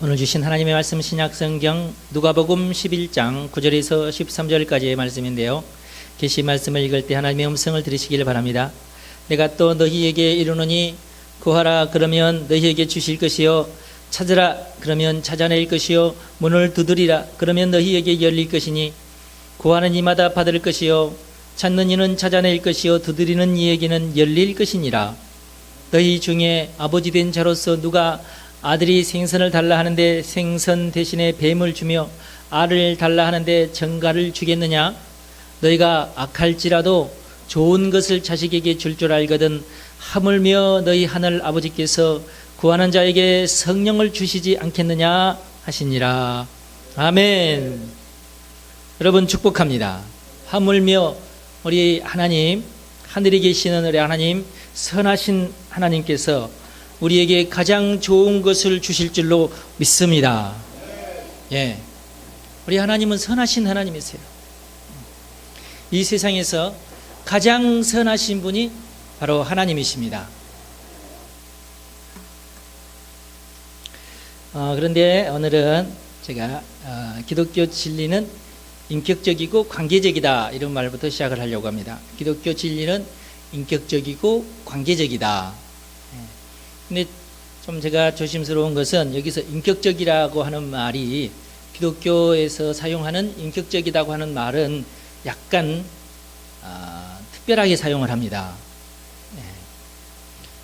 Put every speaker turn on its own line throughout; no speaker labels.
오늘 주신 하나님의 말씀 신약성경 누가복음 11장 9절에서 13절까지의 말씀인데요. 계시 말씀을 읽을 때 하나님의 음성을 들으시기를 바랍니다. 내가 또 너희에게 이르노니 구하라 그러면 너희에게 주실 것이요 찾으라 그러면 찾아낼 것이요 문을 두드리라 그러면 너희에게 열릴 것이니 구하는 이마다 받을 것이요 찾는 이는 찾아낼 것이요 두드리는 이에게는 열릴 것이니라. 너희 중에 아버지 된 자로서 누가 아들이 생선을 달라 하는데 생선 대신에 뱀을 주며 알을 달라 하는데 정갈을 주겠느냐? 너희가 악할지라도 좋은 것을 자식에게 줄 줄 알거든 하물며 너희 하늘 아버지께서 구하는 자에게 성령을 주시지 않겠느냐 하시니라. 아멘. 여러분 축복합니다. 하물며 우리 하나님, 하늘에 계시는 우리 하나님, 선하신 하나님께서 우리에게 가장 좋은 것을 주실 줄로 믿습니다. 예, 우리 하나님은 선하신 하나님이세요. 이 세상에서 가장 선하신 분이 바로 하나님이십니다. 그런데 오늘은 제가 기독교 진리는 인격적이고 관계적이다 이런 말부터 시작을 하려고 합니다. 기독교 진리는 인격적이고 관계적이다. 근데 좀 제가 조심스러운 것은 여기서 인격적이라고 하는 말이 기독교에서 사용하는 인격적이라고 하는 말은 약간 특별하게 사용을 합니다.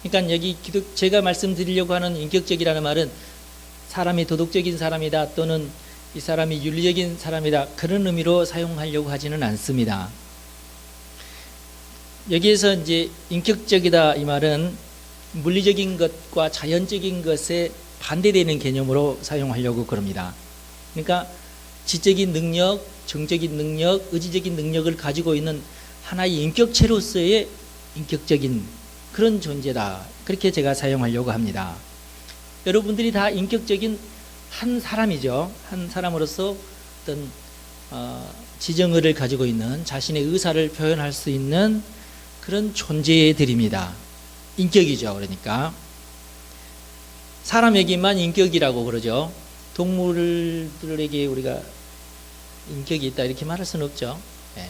그러니까 여기 제가 말씀드리려고 하는 인격적이라는 말은 사람이 도덕적인 사람이다 또는 이 사람이 윤리적인 사람이다 그런 의미로 사용하려고 하지는 않습니다. 여기에서 이제 인격적이다 이 말은 물리적인 것과 자연적인 것에 반대되는 개념으로 사용하려고 그럽니다. 그러니까 지적인 능력, 정적인 능력, 의지적인 능력을 가지고 있는 하나의 인격체로서의 인격적인 그런 존재다. 그렇게 제가 사용하려고 합니다. 여러분들이 다 인격적인 한 사람이죠. 한 사람으로서 어떤 지정의를 가지고 있는 자신의 의사를 표현할 수 있는 그런 존재들입니다. 인격이죠. 그러니까 사람에게만 인격이라고 그러죠. 동물들에게 우리가 인격이 있다 이렇게 말할 수는 없죠. 네.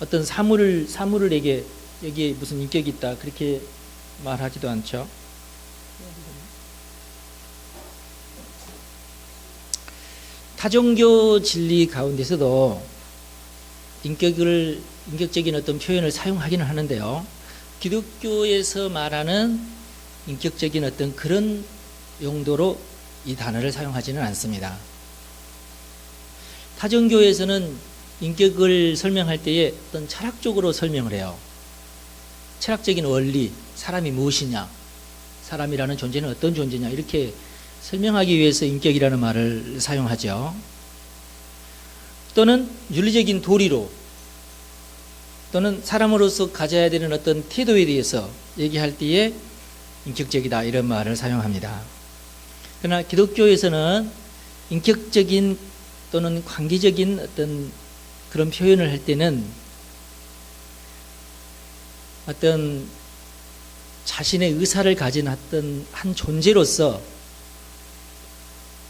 어떤 사물에게 여기에 무슨 인격이 있다 그렇게 말하지도 않죠. 타종교 진리 가운데서도 인격적인 어떤 표현을 사용하기는 하는데요. 기독교에서 말하는 인격적인 어떤 그런 용도로 이 단어를 사용하지는 않습니다. 타종교에서는 인격을 설명할 때에 어떤 철학적으로 설명을 해요. 철학적인 원리, 사람이 무엇이냐, 사람이라는 존재는 어떤 존재냐 이렇게 설명하기 위해서 인격이라는 말을 사용하죠. 또는 윤리적인 도리로 또는 사람으로서 가져야 되는 어떤 태도에 대해서 얘기할 때에 인격적이다 이런 말을 사용합니다. 그러나 기독교에서는 인격적인 또는 관계적인 어떤 그런 표현을 할 때는 어떤 자신의 의사를 가진 어떤 한 존재로서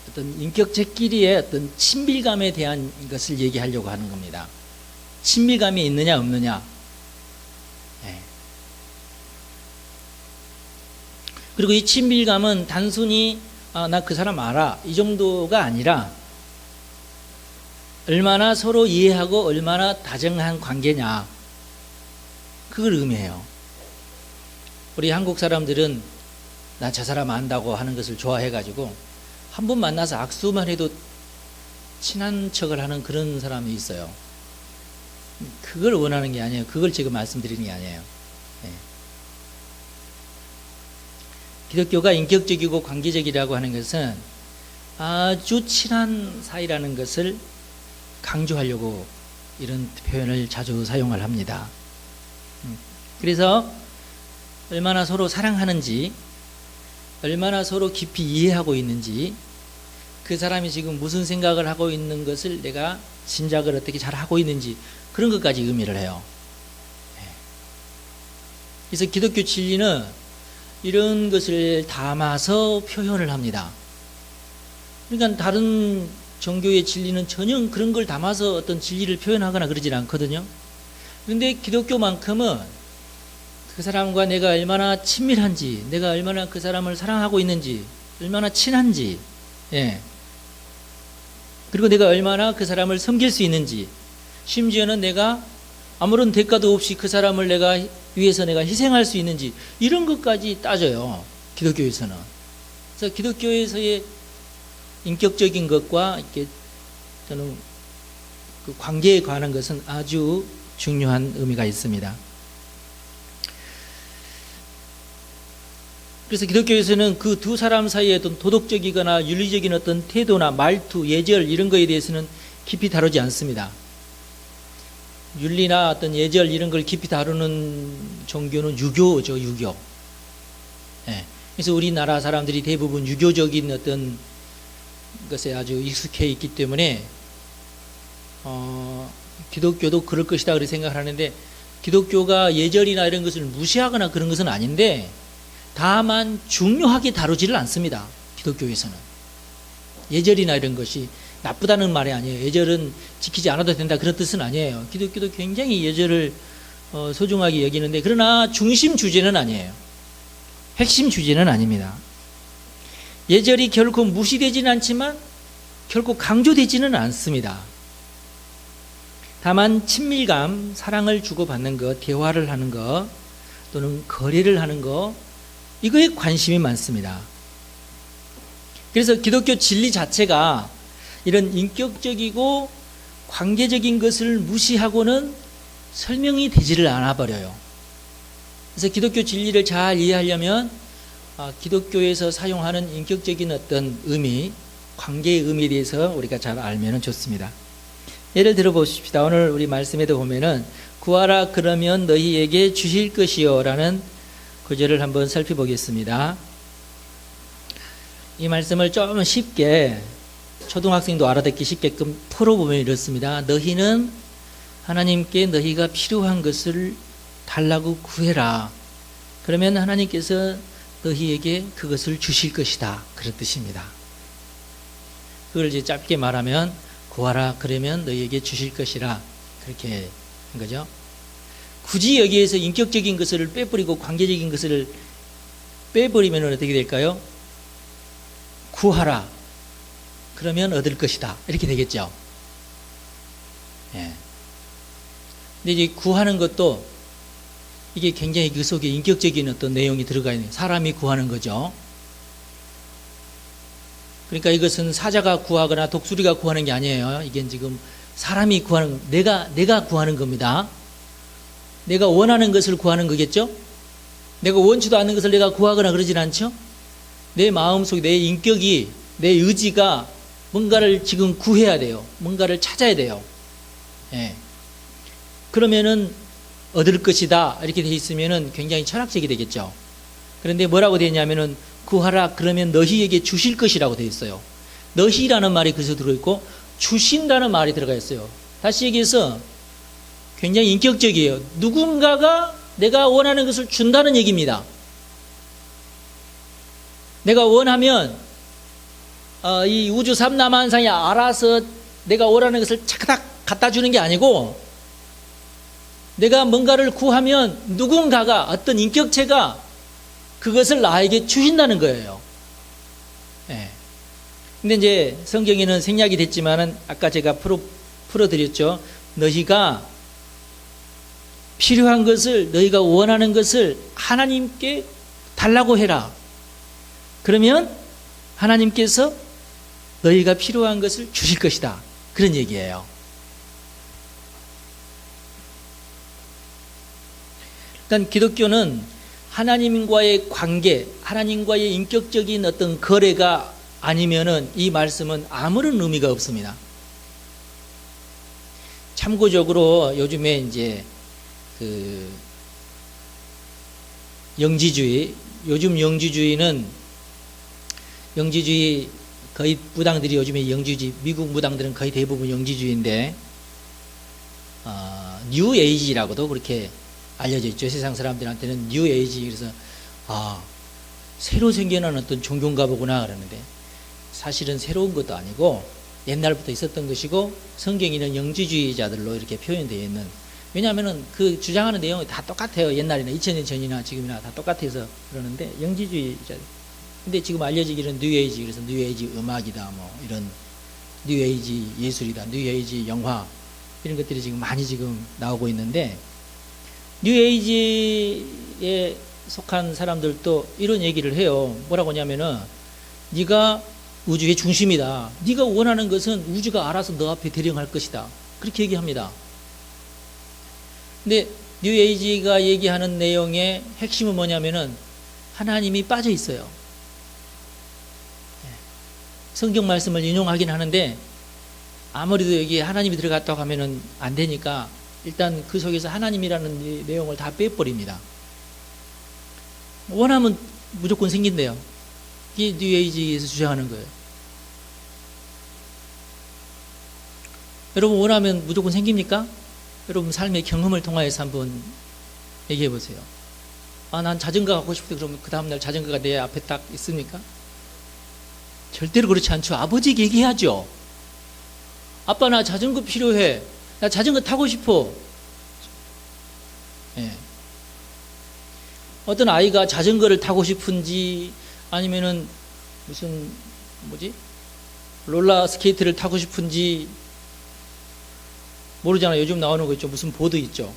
어떤 인격체끼리의 어떤 친밀감에 대한 것을 얘기하려고 하는 겁니다. 친밀감이 있느냐 없느냐. 네. 그리고 이 친밀감은 단순히 나 그 사람 알아 이 정도가 아니라 얼마나 서로 이해하고 얼마나 다정한 관계냐 그걸 의미해요. 우리 한국 사람들은 나 저 사람 안다고 하는 것을 좋아해가지고 한 번 만나서 악수만 해도 친한 척을 하는 그런 사람이 있어요. 그걸 원하는 게 아니에요. 그걸 지금 말씀드리는 게 아니에요. 네. 기독교가 인격적이고 관계적이라고 하는 것은 아주 친한 사이라는 것을 강조하려고 이런 표현을 자주 사용을 합니다. 그래서 얼마나 서로 사랑하는지, 얼마나 서로 깊이 이해하고 있는지, 그 사람이 지금 무슨 생각을 하고 있는 것을 내가 짐작을 어떻게 잘 하고 있는지 그런 것까지 의미를 해요. 그래서 기독교 진리는 이런 것을 담아서 표현을 합니다. 그러니까 다른 종교의 진리는 전혀 그런 걸 담아서 어떤 진리를 표현하거나 그러질 않거든요. 그런데 기독교만큼은 그 사람과 내가 얼마나 친밀한지, 내가 얼마나 그 사람을 사랑하고 있는지, 얼마나 친한지, 예. 그리고 내가 얼마나 그 사람을 섬길 수 있는지, 심지어는 내가 아무런 대가도 없이 그 사람을 내가 위해서 내가 희생할 수 있는지, 이런 것까지 따져요, 기독교에서는. 그래서 기독교에서의 인격적인 것과 이렇게 저는 그 관계에 관한 것은 아주 중요한 의미가 있습니다. 그래서 기독교에서는 그 두 사람 사이에 어떤 도덕적이거나 윤리적인 어떤 태도나 말투, 예절 이런 거에 대해서는 깊이 다루지 않습니다. 윤리나 어떤 예절 이런 걸 깊이 다루는 종교는 유교죠, 유교. 예. 그래서 우리나라 사람들이 대부분 유교적인 어떤 것에 아주 익숙해 있기 때문에 기독교도 그럴 것이다 그렇게 생각을 하는데, 기독교가 예절이나 이런 것을 무시하거나 그런 것은 아닌데, 다만 중요하게 다루지를 않습니다. 기독교에서는 예절이나 이런 것이 나쁘다는 말이 아니에요. 예절은 지키지 않아도 된다 그런 뜻은 아니에요. 기독교도 굉장히 예절을 소중하게 여기는데, 그러나 중심 주제는 아니에요. 핵심 주제는 아닙니다. 예절이 결코 무시되지는 않지만 결코 강조되지는 않습니다. 다만 친밀감, 사랑을 주고받는 것, 대화를 하는 것, 또는 거래를 하는 것, 이거에 관심이 많습니다. 그래서 기독교 진리 자체가 이런 인격적이고 관계적인 것을 무시하고는 설명이 되지를 않아 버려요. 그래서 기독교 진리를 잘 이해하려면 기독교에서 사용하는 인격적인 어떤 의미, 관계의 의미에 대해서 우리가 잘 알면 좋습니다. 예를 들어 보십시다. 오늘 우리 말씀에도 보면은 구하라 그러면 너희에게 주실 것이요 라는 구절을 한번 살펴보겠습니다. 이 말씀을 좀 쉽게 초등학생도 알아듣기 쉽게끔 풀어보면 이렇습니다. 너희는 하나님께 너희가 필요한 것을 달라고 구해라. 그러면 하나님께서 너희에게 그것을 주실 것이다. 그런 뜻입니다. 그걸 이제 짧게 말하면 구하라 그러면 너희에게 주실 것이라, 그렇게 한 거죠. 굳이 여기에서 인격적인 것을 빼버리고 관계적인 것을 빼버리면 어떻게 될까요? 구하라 그러면 얻을 것이다, 이렇게 되겠죠. 예. 근데 이제 구하는 것도 이게 굉장히 그 속에 인격적인 어떤 내용이 들어가 있는, 사람이 구하는 거죠. 그러니까 이것은 사자가 구하거나 독수리가 구하는 게 아니에요. 이게 지금 사람이 구하는, 내가 구하는 겁니다. 내가 원하는 것을 구하는 거겠죠? 내가 원치도 않는 것을 내가 구하거나 그러진 않죠? 내 마음속에 내 인격이, 내 의지가 뭔가를 지금 구해야 돼요. 뭔가를 찾아야 돼요. 예. 그러면은 얻을 것이다 이렇게 돼 있으면은 굉장히 철학적이 되겠죠. 그런데 뭐라고 되어 있냐면은 구하라 그러면 너희에게 주실 것이라고 되어 있어요. 너희라는 말이 그래서 들어있고 주신다는 말이 들어가 있어요. 다시 얘기해서 굉장히 인격적이에요. 누군가가 내가 원하는 것을 준다는 얘기입니다. 내가 원하면 이 우주 삼라만상이 알아서 내가 원하는 것을 착각 갖다 주는 게 아니고, 내가 뭔가를 구하면 누군가가, 어떤 인격체가 그것을 나에게 주신다는 거예요. 예. 근데 이제 성경에는 생략이 됐지만은 아까 제가 풀어드렸죠. 너희가 필요한 것을, 너희가 원하는 것을 하나님께 달라고 해라. 그러면 하나님께서 너희가 필요한 것을 주실 것이다. 그런 얘기예요. 그러니까 기독교는 하나님과의 관계, 하나님과의 인격적인 어떤 거래가 아니면은 이 말씀은 아무런 의미가 없습니다. 참고적으로 요즘에 이제 그 영지주의, 요즘 영지주의 거의 무당들이 요즘에 영지주의, 미국 무당들은 거의 대부분 영지주의인데 뉴 에이지라고도 그렇게 알려져 있죠. 세상 사람들한테는 뉴 에이지. 그래서 새로 생겨난 어떤 종교인가 보구나 그러는데 사실은 새로운 것도 아니고 옛날부터 있었던 것이고 성경에는 영지주의자들로 이렇게 표현되어 있는, 왜냐하면 그 주장하는 내용이 다 똑같아요. 옛날이나 2000년 전이나 지금이나 다 똑같아서 그러는데 영지주의자. 근데 지금 알려지기는 뉴에이지, 그래서 뉴에이지 음악이다 뭐 이런 뉴에이지 예술이다, 뉴에이지 영화 이런 것들이 지금 많이 지금 나오고 있는데, 뉴에이지에 속한 사람들도 이런 얘기를 해요. 뭐라고 하냐면은 네가 우주의 중심이다. 네가 원하는 것은 우주가 알아서 너 앞에 대령할 것이다. 그렇게 얘기합니다. 근데 뉴에이지가 얘기하는 내용의 핵심은 뭐냐면은 하나님이 빠져 있어요. 성경 말씀을 인용하긴 하는데 아무래도 여기에 하나님이 들어갔다고 하면은 안 되니까 일단 그 속에서 하나님이라는 내용을 다 빼버립니다. 원하면 무조건 생긴대요. 이게 뉴에이지에서 주장하는 거예요. 여러분 원하면 무조건 생깁니까? 여러분 삶의 경험을 통하여서 한번 얘기해 보세요. 아, 난 자전거 갖고 싶대. 그러면 그 다음날 자전거가 내 앞에 딱 있습니까? 절대로 그렇지 않죠. 아버지에게 얘기해야죠. 아빠 나 자전거 필요해. 나 자전거 타고 싶어. 예. 어떤 아이가 자전거를 타고 싶은지 아니면은 무슨 롤러 스케이트를 타고 싶은지 모르잖아요. 요즘 나오는 거 있죠. 무슨 보드 있죠.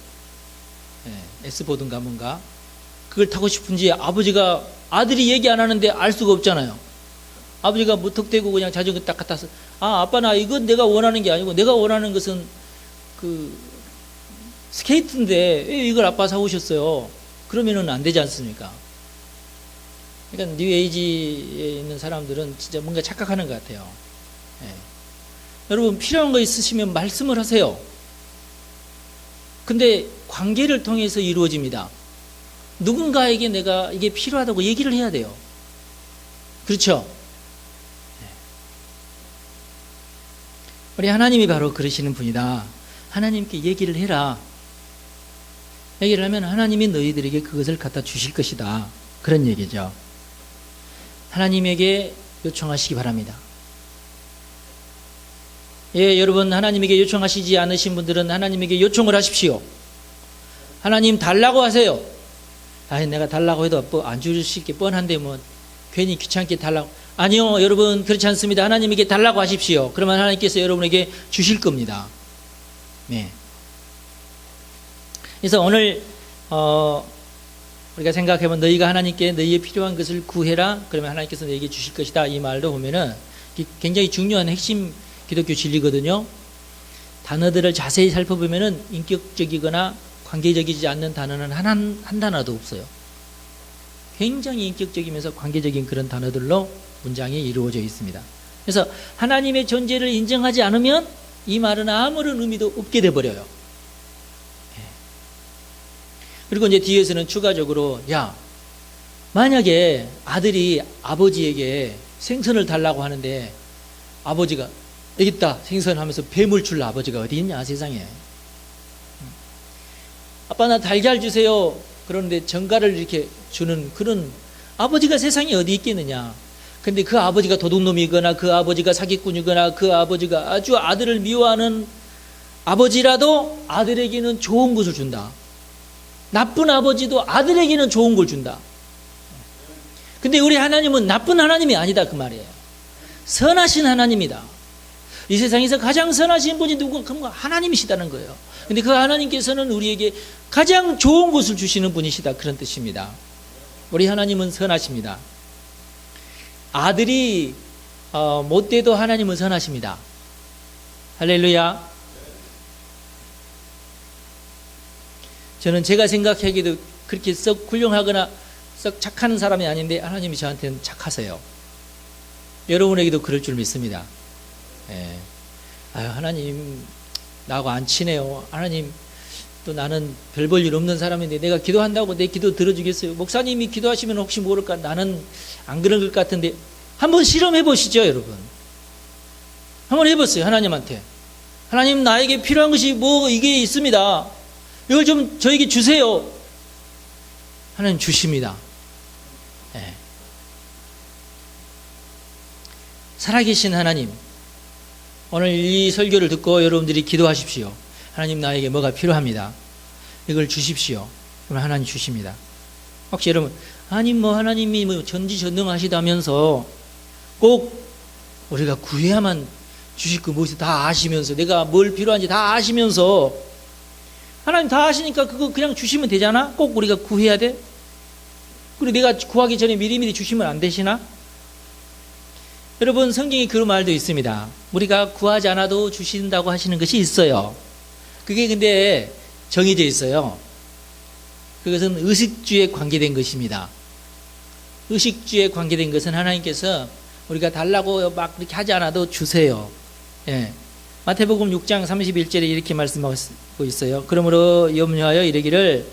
예, S보드인가 뭔가. 그걸 타고 싶은지 아들이 얘기 안 하는데 알 수가 없잖아요. 아버지가 무턱대고 그냥 자전거 딱 갖다서 아빠 나 이건 내가 원하는 게 아니고 내가 원하는 것은 그 스케이트인데 왜 이걸 아빠 사오셨어요? 그러면은 안 되지 않습니까? 그러니까 뉴에이지에 있는 사람들은 진짜 뭔가 착각하는 것 같아요. 예. 여러분 필요한 거 있으시면 말씀을 하세요. 근데 관계를 통해서 이루어집니다. 누군가에게 내가 이게 필요하다고 얘기를 해야 돼요. 그렇죠? 우리 하나님이 바로 그러시는 분이다. 하나님께 얘기를 해라. 얘기를 하면 하나님이 너희들에게 그것을 갖다 주실 것이다. 그런 얘기죠. 하나님에게 요청하시기 바랍니다. 예, 여러분 하나님에게 요청하시지 않으신 분들은 하나님에게 요청을 하십시오. 하나님 달라고 하세요. 내가 달라고 해도 안 주실 게 뻔한데 뭐 괜히 귀찮게 달라고. 아니요, 여러분 그렇지 않습니다. 하나님에게 달라고 하십시오. 그러면 하나님께서 여러분에게 주실 겁니다. 네. 그래서 오늘 우리가 생각해보면 너희가 하나님께 너희의 필요한 것을 구해라. 그러면 하나님께서 너희에게 주실 것이다. 이 말도 보면은 굉장히 중요한 핵심 기독교 진리거든요. 단어들을 자세히 살펴보면은 인격적이거나 관계적이지 않는 단어는 한 단어도 없어요. 굉장히 인격적이면서 관계적인 그런 단어들로 문장이 이루어져 있습니다. 그래서 하나님의 존재를 인정하지 않으면 이 말은 아무런 의미도 없게 돼버려요. 그리고 이제 뒤에서는 추가적으로 만약에 아들이 아버지에게 생선을 달라고 하는데 아버지가 여기 있다 생선하면서 뱀을 줄 아버지가 어디 있냐 세상에. 아빠 나 달걀 주세요. 그런데 정갈을 이렇게 주는 그런 아버지가 세상에 어디 있겠느냐. 근데 그 아버지가 도둑놈이거나 그 아버지가 사기꾼이거나 그 아버지가 아주 아들을 미워하는 아버지라도 아들에게는 좋은 것을 준다. 나쁜 아버지도 아들에게는 좋은 걸 준다. 근데 우리 하나님은 나쁜 하나님이 아니다 그 말이에요. 선하신 하나님이다. 이 세상에서 가장 선하신 분이 누구? 그럼 하나님이시다는 거예요. 근데 그 하나님께서는 우리에게 가장 좋은 것을 주시는 분이시다 그런 뜻입니다. 우리 하나님은 선하십니다. 아들이 못돼도 하나님은 선하십니다. 할렐루야. 저는 제가 생각하기에도 그렇게 썩 훌륭하거나 썩 착한 사람이 아닌데 하나님이 저한테는 착하세요. 여러분에게도 그럴 줄 믿습니다. 예. 하나님 나하고 안 친해요. 하나님 또 나는 별 볼 일 없는 사람인데 내가 기도한다고 내 기도 들어주겠어요? 목사님이 기도하시면 혹시 모를까? 나는 안 그런 것 같은데 한번 실험해 보시죠 여러분. 한번 해보세요. 하나님한테 하나님 나에게 필요한 것이 뭐 이게 있습니다. 이걸 좀 저에게 주세요. 하나님 주십니다. 네. 살아계신 하나님, 오늘 이 설교를 듣고 여러분들이 기도하십시오. 하나님, 나에게 뭐가 필요합니다. 이걸 주십시오. 그럼 하나님 주십니다. 혹시 여러분, 하나님이 전지전능하시다면서 꼭 우리가 구해야만 주실 거 무엇이 다 아시면서, 내가 뭘 필요한지 다 아시면서, 하나님 다 아시니까 그거 그냥 주시면 되잖아? 꼭 우리가 구해야 돼? 그리고 내가 구하기 전에 미리미리 주시면 안 되시나? 여러분, 성경에 그런 말도 있습니다. 우리가 구하지 않아도 주신다고 하시는 것이 있어요. 그게 근데 정해져 있어요. 그것은 의식주에 관계된 것입니다. 의식주에 관계된 것은 하나님께서 우리가 달라고 막 그렇게 하지 않아도 주세요. 예. 마태복음 6장 31절에 이렇게 말씀하고 있어요. 그러므로 염려하여 이르기를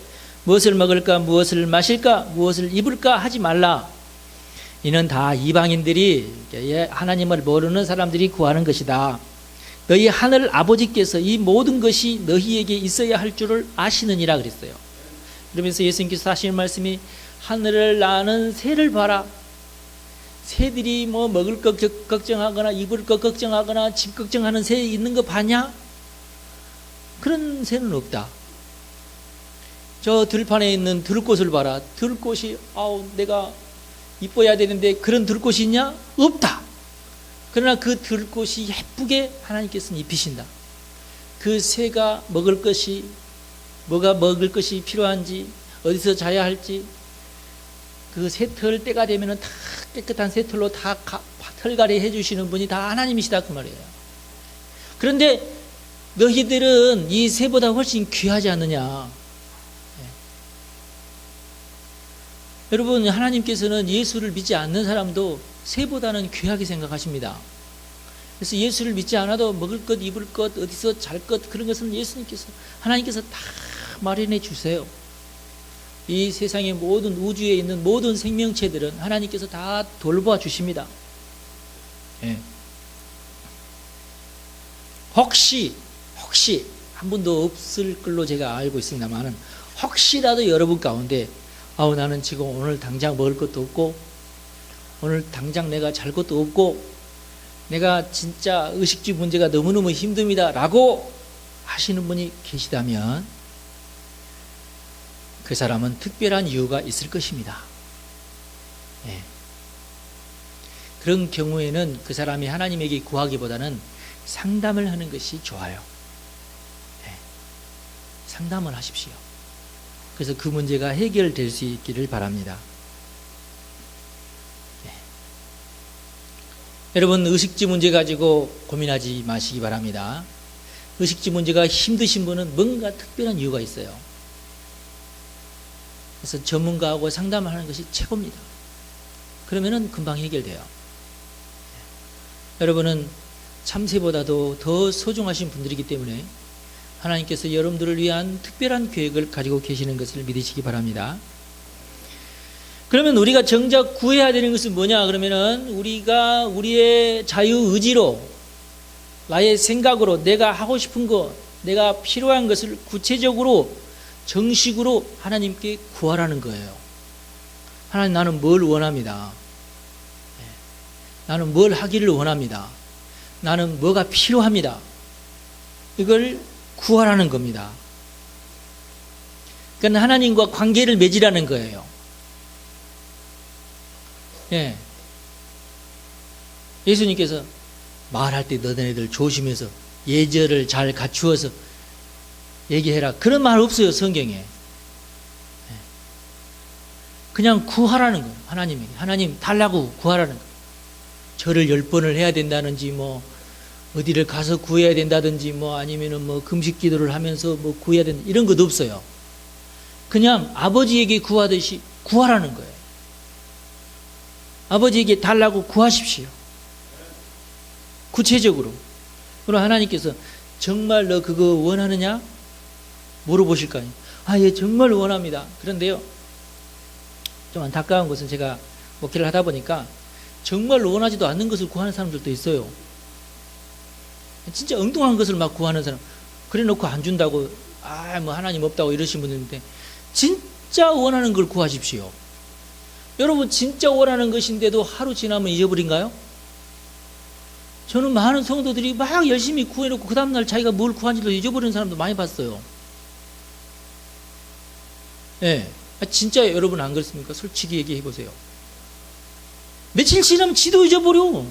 무엇을 먹을까, 무엇을 마실까, 무엇을 입을까 하지 말라. 이는 다 이방인들이, 하나님을 모르는 사람들이 구하는 것이다. 너희 하늘 아버지께서 이 모든 것이 너희에게 있어야 할 줄을 아시느니라 그랬어요. 그러면서 예수님께서 하시는 말씀이, 하늘을 나는 새를 봐라. 새들이 뭐 먹을 것 걱정하거나 입을 것 걱정하거나 집 걱정하는 새 있는 거 봤냐? 그런 새는 없다. 저 들판에 있는 들꽃을 봐라. 들꽃이 내가 이뻐야 되는데 그런 들꽃이 있냐? 없다. 그러나 그 들꽃이 예쁘게 하나님께서는 입히신다. 그 새가 먹을 것이, 뭐가 먹을 것이 필요한지, 어디서 자야 할지, 그 새털 때가 되면은 다 깨끗한 새털로 다 털갈이 해주시는 분이 다 하나님이시다 그 말이에요. 그런데 너희들은 이 새보다 훨씬 귀하지 않느냐. 여러분, 하나님께서는 예수를 믿지 않는 사람도 새보다는 귀하게 생각하십니다. 그래서 예수를 믿지 않아도 먹을 것, 입을 것, 어디서 잘 것, 그런 것은 하나님께서 다 마련해 주세요. 이 세상의 모든 우주에 있는 모든 생명체들은 하나님께서 다 돌보아 주십니다. 예. 혹시 한 분도 없을 걸로 제가 알고 있습니다만은, 혹시라도 여러분 가운데 나는 지금 오늘 당장 먹을 것도 없고, 오늘 당장 내가 잘 것도 없고, 내가 진짜 의식주 문제가 너무너무 힘듭니다 라고 하시는 분이 계시다면, 그 사람은 특별한 이유가 있을 것입니다. 예. 그런 경우에는 그 사람이 하나님에게 구하기보다는 상담을 하는 것이 좋아요. 예. 상담을 하십시오. 그래서 그 문제가 해결될 수 있기를 바랍니다. 예. 여러분, 의식주 문제 가지고 고민하지 마시기 바랍니다. 의식주 문제가 힘드신 분은 뭔가 특별한 이유가 있어요. 그래서 전문가하고 상담을 하는 것이 최고입니다. 그러면은 금방 해결돼요. 여러분은 참새보다도 더 소중하신 분들이기 때문에 하나님께서 여러분들을 위한 특별한 계획을 가지고 계시는 것을 믿으시기 바랍니다. 그러면 우리가 정작 구해야 되는 것은 뭐냐? 그러면은 우리가 우리의 자유의지로, 나의 생각으로 내가 하고 싶은 것, 내가 필요한 것을 구체적으로 정식으로 하나님께 구하라는 거예요. 하나님, 나는 뭘 원합니다. 나는 뭘 하기를 원합니다. 나는 뭐가 필요합니다. 이걸 구하라는 겁니다. 그러니까 하나님과 관계를 맺으라는 거예요. 예. 예수님께서 말할 때 너네들 조심해서 예절을 잘 갖추어서 얘기해라, 그런 말 없어요 성경에. 그냥 구하라는 거예요. 하나님에게. 하나님 달라고 구하라는 거예요. 절을 10번을 해야 된다든지, 뭐 어디를 가서 구해야 된다든지, 뭐 아니면은 뭐 금식 기도를 하면서 뭐 구해야 된다, 이런 것도 없어요. 그냥 아버지에게 구하듯이 구하라는 거예요. 아버지에게 달라고 구하십시오. 구체적으로. 그럼 하나님께서 정말 너 그거 원하느냐? 물어보실까요? 예, 정말 원합니다. 그런데요, 좀 안타까운 것은 제가 목회를 하다 보니까 정말 원하지도 않는 것을 구하는 사람들도 있어요. 진짜 엉뚱한 것을 막 구하는 사람. 그래 놓고 안 준다고, 뭐 하나님 없다고 이러신 분들인데, 진짜 원하는 걸 구하십시오. 여러분, 진짜 원하는 것인데도 하루 지나면 잊어버린가요? 저는 많은 성도들이 막 열심히 구해놓고 그 다음날 자기가 뭘 구한지도 잊어버리는 사람도 많이 봤어요. 예. 진짜 여러분 안 그렇습니까? 솔직히 얘기해 보세요. 며칠 지나면 지도 잊어버려.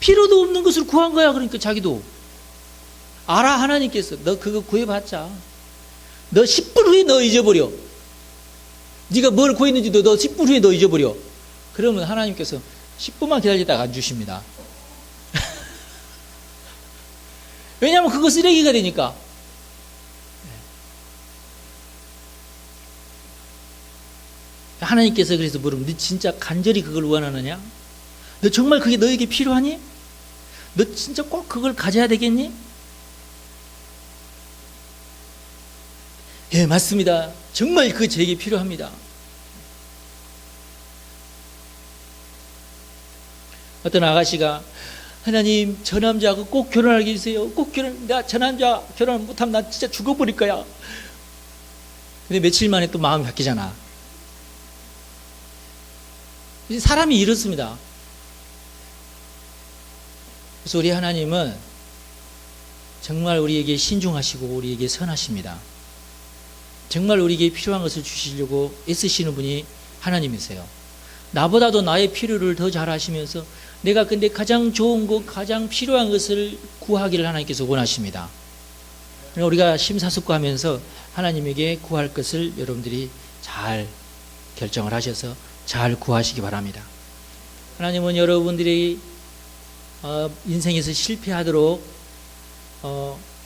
필요도 없는 것을 구한 거야. 그러니까 자기도. 알아, 하나님께서. 너 그거 구해봤자. 너 10분 후에 너 잊어버려. 네가 뭘 구했는지도 너 10분 후에 너 잊어버려. 그러면 하나님께서 10분만 기다리다가 안 주십니다. 왜냐하면 그거 쓰레기가 되니까. 하나님께서 그래서 물으면 너 진짜 간절히 그걸 원하느냐? 너 정말 그게 너에게 필요하니? 너 진짜 꼭 그걸 가져야 되겠니? 예, 맞습니다. 정말 그거 저에게 필요합니다. 어떤 아가씨가 하나님 저 남자하고 꼭 결혼하게 해주세요. 꼭 나 저 남자 결혼 못하면 나 진짜 죽어버릴 거야. 근데 며칠 만에 또 마음이 바뀌잖아. 사람이 이렇습니다. 그래서 우리 하나님은 정말 우리에게 신중하시고 우리에게 선하십니다. 정말 우리에게 필요한 것을 주시려고 애쓰시는 분이 하나님이세요. 나보다도 나의 필요를 더 잘 아시면서 내가 근데 가장 좋은 것, 가장 필요한 것을 구하기를 하나님께서 원하십니다. 우리가 심사숙고하면서 하나님에게 구할 것을 여러분들이 잘 결정을 하셔서 잘 구하시기 바랍니다. 하나님은 여러분들이 인생에서 실패하도록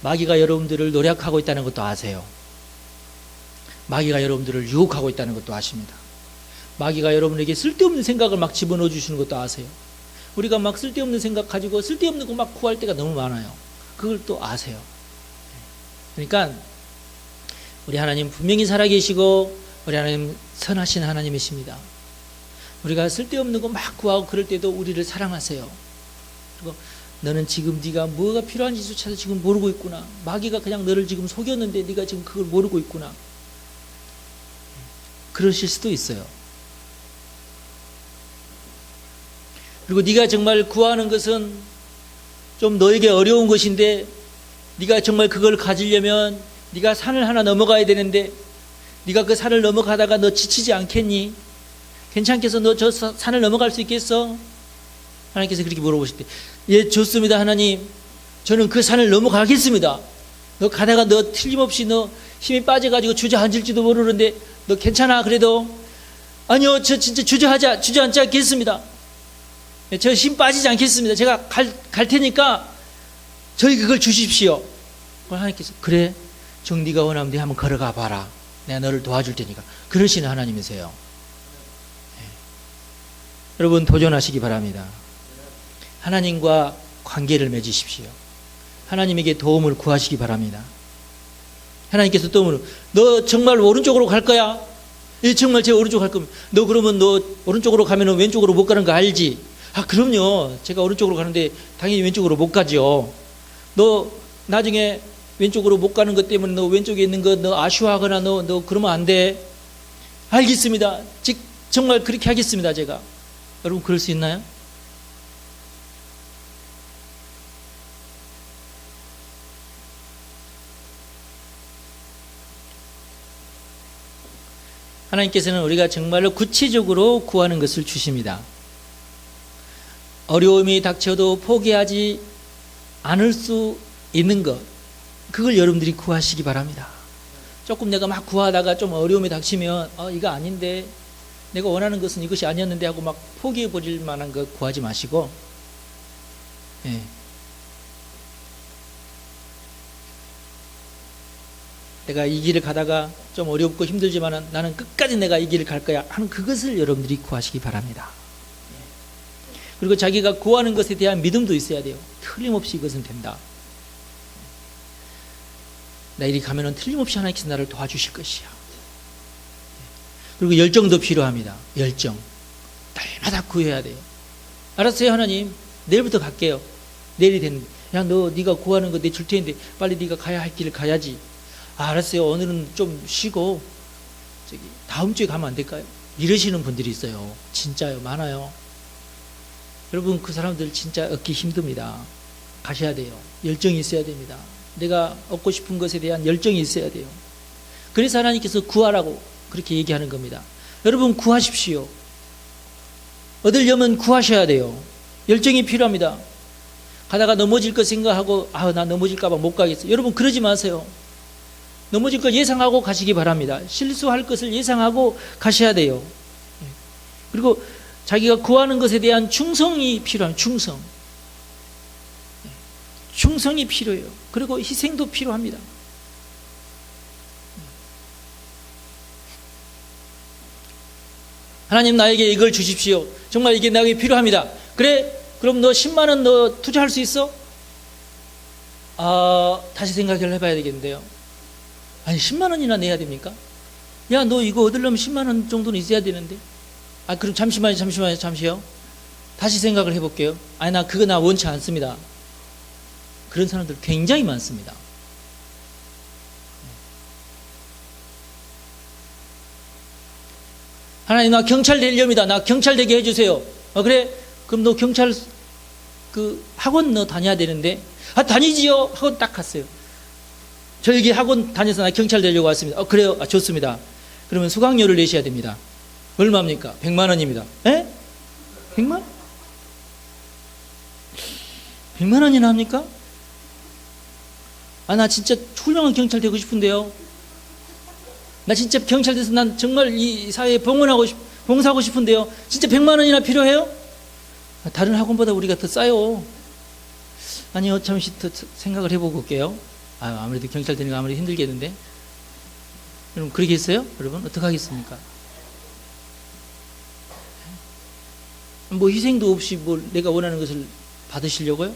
마귀가 여러분들을 노력하고 있다는 것도 아세요. 마귀가 여러분들을 유혹하고 있다는 것도 아십니다. 마귀가 여러분에게 쓸데없는 생각을 막 집어넣어 주시는 것도 아세요. 우리가 막 쓸데없는 생각 가지고 쓸데없는 거 막 구할 때가 너무 많아요. 그걸 또 아세요. 그러니까 우리 하나님 분명히 살아계시고 우리 하나님 선하신 하나님이십니다. 우리가 쓸데없는 거 막 구하고 그럴 때도 우리를 사랑하세요. 그리고 너는 지금 네가 뭐가 필요한지조차도 지금 모르고 있구나. 마귀가 그냥 너를 지금 속였는데 네가 지금 그걸 모르고 있구나. 그러실 수도 있어요. 그리고 네가 정말 구하는 것은 좀 너에게 어려운 것인데 네가 정말 그걸 가지려면 네가 산을 하나 넘어가야 되는데 네가 그 산을 넘어가다가 너 지치지 않겠니? 괜찮겠어? 너 저 산을 넘어갈 수 있겠어? 하나님께서 그렇게 물어보실 때 예, 좋습니다 하나님. 저는 그 산을 넘어가겠습니다. 너 가다가 너 틀림없이 너 힘이 빠져가지고 주저앉을지도 모르는데 너 괜찮아 그래도? 아니요, 저 진짜 주저앉지 않겠습니다. 저 힘 빠지지 않겠습니다. 제가 갈 테니까 저희 그걸 주십시오. 하나님께서 그래, 정 네가 원하면 네 한번 걸어가 봐라. 내가 너를 도와줄 테니까. 그러시는 하나님이세요. 네. 여러분 도전하시기 바랍니다. 하나님과 관계를 맺으십시오. 하나님에게 도움을 구하시기 바랍니다. 하나님께서 또 너 정말 오른쪽으로 갈 거야? 예, 정말 제 오른쪽 갈 겁니다. 너 그러면 너 오른쪽으로 가면 왼쪽으로 못 가는 거 알지? 아, 그럼요. 제가 오른쪽으로 가는데 당연히 왼쪽으로 못 가죠. 너 나중에 왼쪽으로 못 가는 것 때문에 너 왼쪽에 있는 거 너 아쉬워하거나 너 그러면 안 돼. 알겠습니다. 정말 그렇게 하겠습니다. 제가. 여러분 그럴 수 있나요? 하나님께서는 우리가 정말로 구체적으로 구하는 것을 주십니다. 어려움이 닥쳐도 포기하지 않을 수 있는 것, 그걸 여러분들이 구하시기 바랍니다. 조금 내가 막 구하다가 좀 어려움이 닥치면 이거 아닌데 내가 원하는 것은 이것이 아니었는데 하고 막 포기해버릴 만한 것 구하지 마시고, 예. 내가 이 길을 가다가 좀 어렵고 힘들지만 나는 끝까지 내가 이 길을 갈 거야 하는 그것을 여러분들이 구하시기 바랍니다. 그리고 자기가 구하는 것에 대한 믿음도 있어야 돼요. 틀림없이 이것은 된다. 나 이리 가면은 틀림없이 하나님께서 나를 도와주실 것이야. 그리고 열정도 필요합니다. 열정. 날마다 구해야 돼요. 알았어요, 하나님. 내일부터 갈게요. 내일이 됐는데, 야, 네가 구하는 거 내 줄 테는데 빨리 네가 가야 할 길을 가야지. 알았어요. 오늘은 좀 쉬고 다음 주에 가면 안 될까요? 이러시는 분들이 있어요. 진짜요. 많아요. 여러분, 그 사람들 진짜 얻기 힘듭니다. 가셔야 돼요. 열정이 있어야 됩니다. 내가 얻고 싶은 것에 대한 열정이 있어야 돼요. 그래서 하나님께서 구하라고 그렇게 얘기하는 겁니다. 여러분, 구하십시오. 얻으려면 구하셔야 돼요. 열정이 필요합니다. 가다가 넘어질 것 생각하고 나 넘어질까 봐 못 가겠어요. 여러분, 그러지 마세요. 넘어질 걸 예상하고 가시기 바랍니다. 실수할 것을 예상하고 가셔야 돼요. 그리고 자기가 구하는 것에 대한 충성이 필요합니다. 충성이 필요해요. 그리고 희생도 필요합니다. 하나님, 나에게 이걸 주십시오. 정말 이게 나에게 필요합니다. 그래? 그럼 너 10만 원 너 투자할 수 있어? 다시 생각을 해봐야 되겠는데요. 아니, 10만 원이나 내야 됩니까? 야, 너 이거 얻으려면 10만 원 정도는 있어야 되는데. 그럼 잠시요. 다시 생각을 해볼게요. 나 그거 나 원치 않습니다. 그런 사람들 굉장히 많습니다. 하나님, 나 경찰 되려합니다. 나 경찰 되게 해주세요. 그래? 그럼 너 경찰 학원 너 다녀야 되는데. 다니지요. 학원 딱 갔어요. 저 여기 학원 다녀서 나 경찰 되려고 왔습니다. 그래요. 좋습니다. 그러면 수강료를 내셔야 됩니다. 얼마입니까? 100만 원입니다. 에? 100만? 100만 원이나 합니까? 나 진짜 훌륭한 경찰 되고 싶은데요. 나 진짜 경찰 돼서 난 정말 이 사회에 봉사하고 싶은데요. 진짜 100만 원이나 필요해요? 다른 학원보다 우리가 더 싸요. 아니요, 잠시 더 생각을 해보고 올게요. 아무래도 경찰 되는 거 아무래도 힘들겠는데. 여러분, 그러겠어요? 여러분, 어떡하겠습니까? 뭐 희생도 없이 내가 원하는 것을 받으시려고요?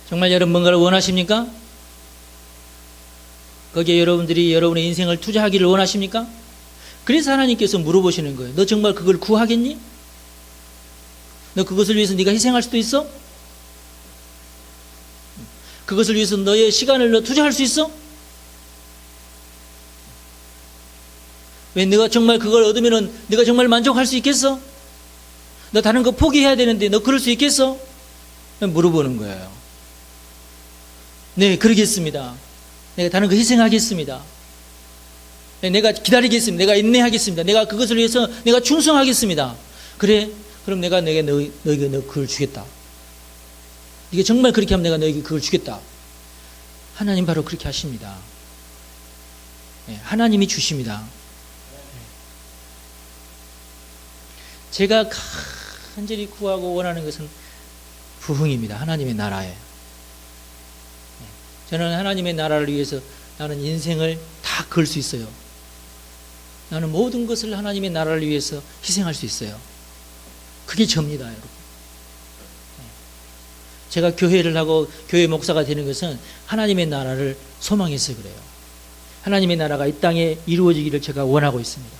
정말 여러분 뭔가를 원하십니까? 거기에 여러분들이 여러분의 인생을 투자하기를 원하십니까? 그래서 하나님께서 물어보시는 거예요. 너 정말 그걸 구하겠니? 너 그것을 위해서 네가 희생할 수도 있어? 그것을 위해서 너의 시간을 너 투자할 수 있어? 왜 네가 정말 그걸 얻으면은 네가 정말 만족할 수 있겠어? 너 다른 거 포기해야 되는데 너 그럴 수 있겠어? 물어보는 거예요. 네, 그러겠습니다. 내가 다른 거 희생하겠습니다. 네, 내가 기다리겠습니다. 내가 인내하겠습니다. 내가 그것을 위해서 내가 충성하겠습니다. 그래? 그럼 내가 너에게 그걸 주겠다. 이게 정말 그렇게 하면 내가 너에게 그걸 주겠다. 하나님 바로 그렇게 하십니다. 네, 하나님이 주십니다. 제가 간절히 구하고 원하는 것은 부흥입니다. 하나님의 나라에. 저는 하나님의 나라를 위해서 나는 인생을 다 걸 수 있어요. 나는 모든 것을 하나님의 나라를 위해서 희생할 수 있어요. 그게 접니다, 여러분. 제가 교회를 하고 교회 목사가 되는 것은 하나님의 나라를 소망해서 그래요. 하나님의 나라가 이 땅에 이루어지기를 제가 원하고 있습니다.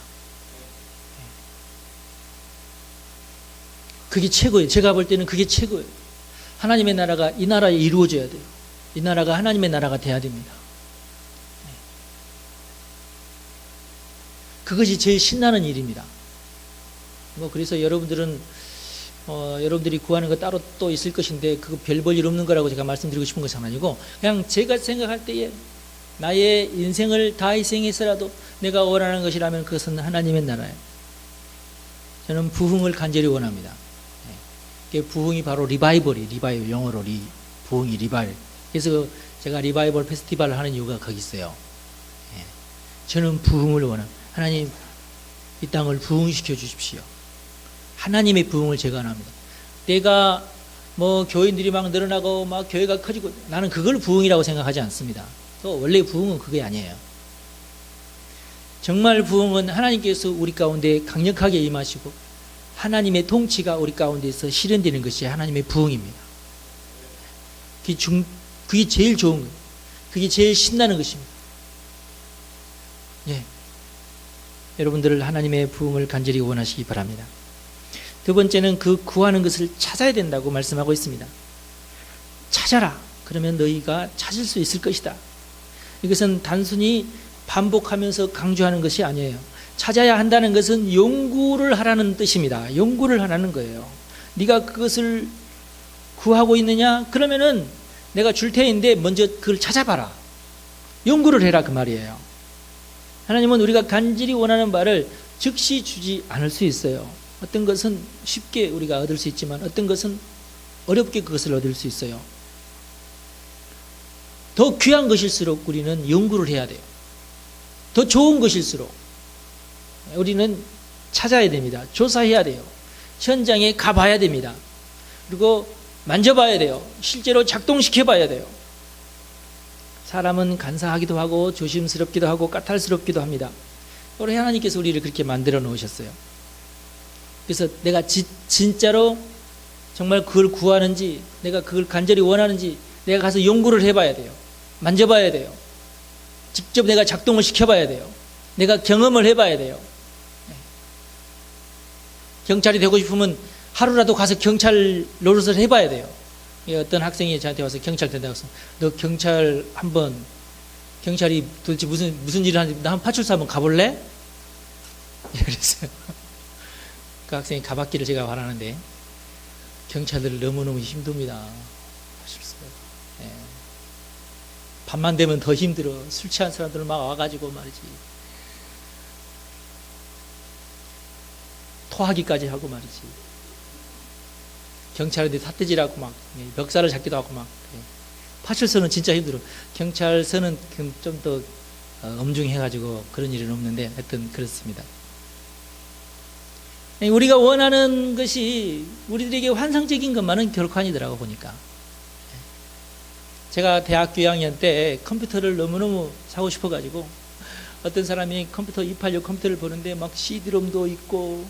그게 최고예요. 제가 볼 때는 그게 최고예요. 하나님의 나라가 이 나라에 이루어져야 돼요. 이 나라가 하나님의 나라가 돼야 됩니다. 그것이 제일 신나는 일입니다. 그래서 여러분들은 여러분들이 구하는 거 따로 또 있을 것인데 그거 별 볼 일 없는 거라고 제가 말씀드리고 싶은 것은 아니고, 그냥 제가 생각할 때에 나의 인생을 다 희생해서라도 내가 원하는 것이라면 그것은 하나님의 나라예요. 저는 부흥을 간절히 원합니다. 부흥이 바로 리바이벌, 영어로 부흥이 리바이벌. 그래서 제가 리바이벌 페스티벌을 하는 이유가 거기 있어요. 저는 부흥을 원합니다. 하나님, 이 땅을 부흥시켜 주십시오. 하나님의 부흥을 제가 원합니다. 내가 교인들이 막 늘어나고 막 교회가 커지고, 나는 그걸 부흥이라고 생각하지 않습니다. 또 원래 부흥은 그게 아니에요. 정말 부흥은 하나님께서 우리 가운데 강력하게 임하시고 하나님의 통치가 우리 가운데서 실현되는 것이 하나님의 부흥입니다. 그게 제일 좋은 거예요. 그게 제일 신나는 것입니다. 예. 여러분들을 하나님의 부흥을 간절히 원하시기 바랍니다. 두 번째는 그 구하는 것을 찾아야 된다고 말씀하고 있습니다. 찾아라. 그러면 너희가 찾을 수 있을 것이다. 이것은 단순히 반복하면서 강조하는 것이 아니에요. 찾아야 한다는 것은 연구를 하라는 뜻입니다. 연구를 하라는 거예요. 네가 그것을 구하고 있느냐? 그러면은 내가 줄 테인데 먼저 그걸 찾아봐라. 연구를 해라 그 말이에요. 하나님은 우리가 간절히 원하는 바를 즉시 주지 않을 수 있어요. 어떤 것은 쉽게 우리가 얻을 수 있지만 어떤 것은 어렵게 그것을 얻을 수 있어요. 더 귀한 것일수록 우리는 연구를 해야 돼요. 더 좋은 것일수록 우리는 찾아야 됩니다. 조사해야 돼요. 현장에 가봐야 됩니다. 그리고 만져봐야 돼요. 실제로 작동시켜 봐야 돼요. 사람은 간사하기도 하고 조심스럽기도 하고 까탈스럽기도 합니다. 우리 하나님께서 우리를 그렇게 만들어 놓으셨어요. 그래서 내가 진짜로 정말 그걸 구하는지, 내가 그걸 간절히 원하는지 내가 가서 연구를 해봐야 돼요. 만져봐야 돼요. 직접 내가 작동을 시켜봐야 돼요. 내가 경험을 해봐야 돼요. 경찰이 되고 싶으면 하루라도 가서 경찰 노릇을 해봐야 돼요. 어떤 학생이 저한테 와서 경찰 된다고 해서 너 경찰 한번, 경찰이 도대체 무슨 일을 하는지 나 한번 파출소 한번 가볼래? 그랬어요. 그 학생이 가봤기를 제가 바라는데 경찰들 너무너무 힘듭니다. 파출소. 예. 밤만 되면 더 힘들어. 술 취한 사람들 막 와가지고 말이지. 토하기까지 하고 말이지. 경찰한테 삿대질하고 막 멱살을 잡기도 하고 막. 파출소는 진짜 힘들어. 경찰서는 좀 더 엄중해가지고 그런 일은 없는데 하여튼 그렇습니다. 우리가 원하는 것이 우리들에게 환상적인 것만은 결코 아니더라고 보니까. 제가 대학교 2학년 때 컴퓨터를 너무너무 사고 싶어가지고 어떤 사람이 컴퓨터 286 컴퓨터를 보는데 막 CD롬도 있고